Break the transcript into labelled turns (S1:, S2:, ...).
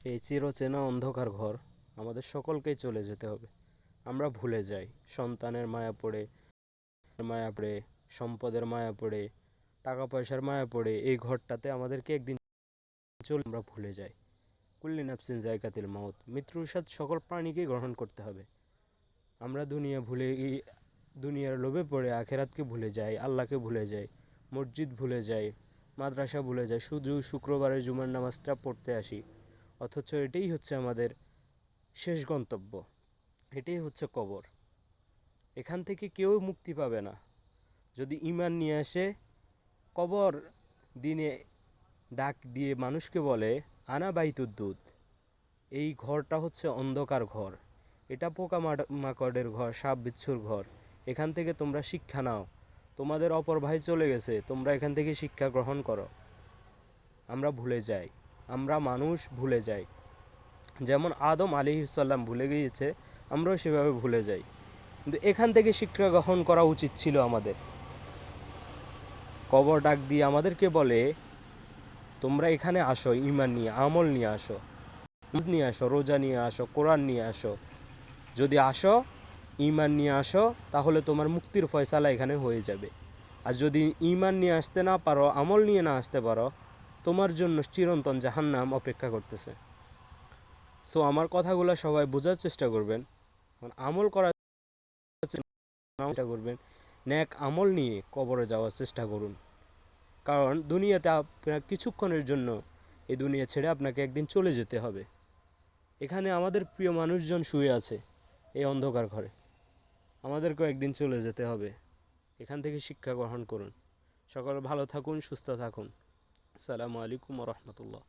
S1: এই চিরচেনা অন্ধকার ঘর আমাদের সকলকেই চলে যেতে হবে। আমরা ভুলে যাই সন্তানের মায়া পড়ে, সম্পদের মায়া পড়ে, টাকা পয়সার মায়া পড়ে এই ঘরটাতে আমাদেরকে একদিন চলে আমরা ভুলে যাই। কুল্লি নাফসিন জায়কাতিল মাউত, মৃত্যুর স্বাদ সকল প্রাণীকেই গ্রহণ করতে হবে। আমরা দুনিয়ার লোভে পড়ে আখেরাতকে ভুলে যাই, আল্লাহকে ভুলে যাই, মসজিদ ভুলে যাই, মাদ্রাসা ভুলে যাই, শুধু শুক্রবারে জুমার নামাজটা পড়তে আসি। অথচ এটাই হচ্ছে আমাদের শেষ গন্তব্য, এটাই হচ্ছে কবর। এখান থেকে কেউ মুক্তি পাবে না যদি ঈমান নিয়ে আসে। কবর দিনে ডাক দিয়ে মানুষকে বলে আনা বাইতুদ্দুত, এই ঘরটা হচ্ছে অন্ধকার ঘর, এটা পোকা মাকড়ের ঘর, সাপ বিচ্ছুর ঘর। এখান থেকে তোমরা শিক্ষা নাও, তোমাদের অপর ভাই চলে গেছে, তোমরা এখান থেকে শিক্ষা গ্রহণ করো। আমরা ভুলে যাই, আমরা মানুষ ভুলে যাই। যেমন আদম আলাইহিসসালাম ভুলে গিয়েছে, আমরাও সেভাবে ভুলে যাই। কিন্তু এখান থেকে শিক্ষা গ্রহণ করা উচিত ছিল আমাদের। কবর ডাক দিয়ে আমাদেরকে বলে তোমরা এখানে আসো, ঈমান নিয়ে, আমল নিয়ে আসো, নামাজ নিয়ে আসো, রোজা নিয়ে আসো, কোরআন নিয়ে আসো। যদি আসো, ঈমান নিয়ে আসো, তাহলে তোমার মুক্তির ফয়সালা এখানে হয়ে যাবে। আর যদি ঈমান নিয়ে আসতে না পারো, আমল নিয়ে না আসতে পারো, তোমার জন্য চিরন্তন জাহান্নাম অপেক্ষা করতেছে। সো আমার কথাগুলো সবাই বোঝার চেষ্টা করবেন, আমল করার চেষ্টা করবেন, নেক আমল নিয়ে কবরে যাওয়ার চেষ্টা করুন। কারণ দুনিয়াতে আপনার কিছুক্ষণের জন্য এই দুনিয়া ছেড়ে আপনাকে একদিন চলে যেতে হবে। এখানে আমাদের প্রিয় মানুষজন শুয়ে আছে এই অন্ধকার ঘরে, আমাদেরকেও একদিন চলে যেতে হবে। এখান থেকে শিক্ষা গ্রহণ করুন। সকলে ভালো থাকুন, সুস্থ থাকুন। আসসালামু আলাইকুম ওয়া রাহমাতুল্লাহ।